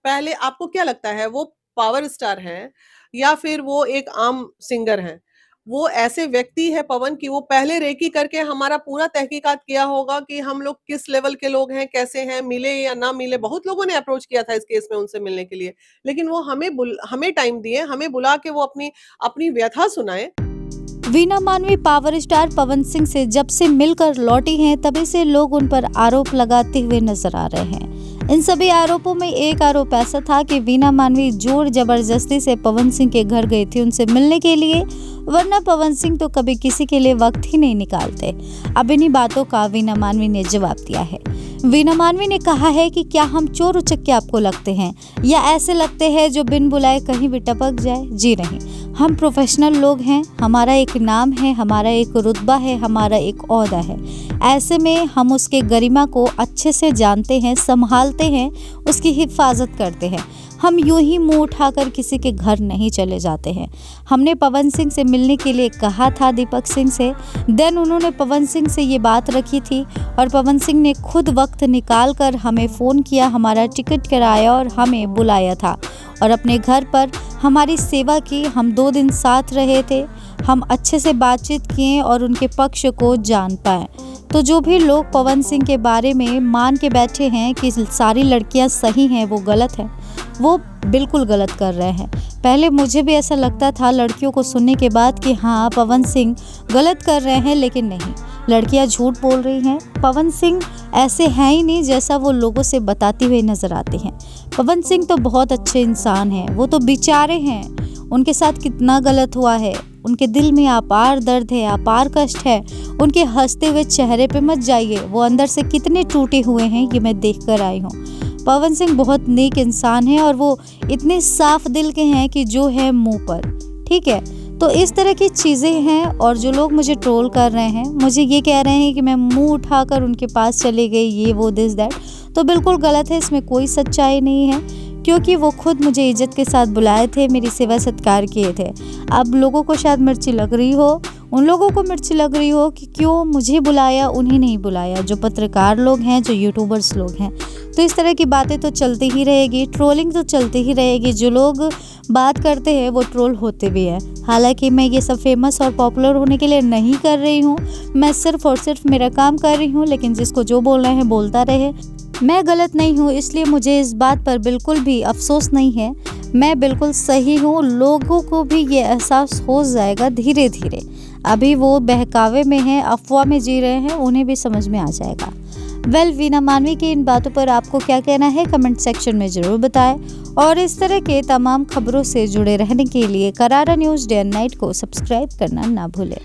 पहले आपको क्या लगता है वो पावर स्टार हैं या फिर वो एक आम सिंगर हैं? वो ऐसे व्यक्ति है पवन कि वो पहले रेकी करके हमारा पूरा तहकीकात किया होगा कि हम लोग किस लेवल के लोग हैं, कैसे हैं, मिले या ना मिले। बहुत लोगों ने अप्रोच किया था इस केस में उनसे मिलने के लिए। लेकिन वो हमें टाइम दिए, हमें बुला के वो अपनी अपनी व्यथा सुनाए। वीना मानवी पावर स्टार पवन सिंह से जब से मिलकर लौटी हैं तभी से लोग उन पर आरोप लगाते हुए नजर आ रहे हैं। इन सभी आरोपों में एक आरोप ऐसा था कि वीना मानवी जोर जबरदस्ती से पवन सिंह के घर गई थी उनसे मिलने के लिए, वरना पवन सिंह तो कभी किसी के लिए वक्त ही नहीं निकालते। अब इन्हीं बातों का वीना मानवी ने जवाब दिया है। वीना मानवी ने कहा है कि क्या हम चोर उचक्के आपको लगते हैं या ऐसे लगते हैं जो बिन बुलाए कहीं भी टपक जाए? जी नहीं, हम प्रोफेशनल लोग हैं, हमारा एक नाम है, हमारा एक रुतबा है, हमारा एक ओहदा है। ऐसे में हम उसके गरिमा को अच्छे से जानते हैं, संभालते हैं, उसकी हिफाजत करते हैं। हम यूं ही मुंह उठाकर किसी के घर नहीं चले जाते हैं। हमने पवन सिंह से मिलने के लिए कहा था दीपक सिंह से, देन उन्होंने पवन सिंह से ये बात रखी थी और पवन सिंह ने खुद वक्त निकाल कर हमें फ़ोन किया, हमारा टिकट कराया और हमें बुलाया था और अपने घर पर हमारी सेवा की। हम 2 दिन साथ रहे थे, हम अच्छे से बातचीत किए और उनके पक्ष को जान पाए। तो जो भी लोग पवन सिंह के बारे में मान के बैठे हैं कि सारी लड़कियां सही हैं, वो गलत हैं, वो बिल्कुल गलत कर रहे हैं। पहले मुझे भी ऐसा लगता था लड़कियों को सुनने के बाद कि हाँ पवन सिंह गलत कर रहे हैं, लेकिन नहीं, लड़कियां झूठ बोल रही हैं। पवन सिंह ऐसे हैं ही नहीं जैसा वो लोगों से बताते हुए नजर आते हैं। पवन सिंह तो बहुत अच्छे इंसान हैं, वो तो बेचारे हैं, उनके साथ कितना गलत हुआ है, उनके दिल में अपार दर्द है, अपार कष्ट है। उनके हंसते हुए चेहरे पे मत जाइए, वो अंदर से कितने टूटे हुए हैं ये मैं देख कर आई हूँ। पवन सिंह बहुत नेक इंसान है और वो इतने साफ दिल के हैं कि जो है मुंह पर, ठीक है। तो इस तरह की चीज़ें हैं और जो लोग मुझे ट्रोल कर रहे हैं, मुझे ये कह रहे हैं कि मैं मुंह उठाकर उनके पास चली गई, ये वो दिस दैट, तो बिल्कुल गलत है। इसमें कोई सच्चाई नहीं है क्योंकि वो खुद मुझे इज्जत के साथ बुलाए थे, मेरी सेवा सत्कार किए थे। अब लोगों को शायद मिर्ची लग रही हो, उन लोगों को मिर्ची लग रही हो कि क्यों मुझे बुलाया, उन्हें नहीं बुलाया, जो पत्रकार लोग हैं, जो यूट्यूबर्स लोग हैं। तो इस तरह की बातें तो चलती ही रहेगी, ट्रोलिंग तो चलती ही रहेगी। जो लोग बात करते हैं वो ट्रोल होते भी हैं। हालांकि मैं ये सब फेमस और पॉपुलर होने के लिए नहीं कर रही हूँ, मैं सिर्फ और सिर्फ मेरा काम कर रही हूँ। लेकिन जिसको जो बोलना है बोलता रहे, मैं गलत नहीं हूँ, इसलिए मुझे इस बात पर बिल्कुल भी अफसोस नहीं है। मैं बिल्कुल सही हूँ, लोगों को भी ये एहसास हो जाएगा धीरे धीरे। अभी वो बहकावे में हैं, अफवाह में जी रहे हैं, उन्हें भी समझ में आ जाएगा। वीना मानवी की इन बातों पर आपको क्या कहना है कमेंट सेक्शन में ज़रूर बताएं और इस तरह के तमाम खबरों से जुड़े रहने के लिए करारा न्यूज़ डे एंड नाइट को सब्सक्राइब करना ना भूलें।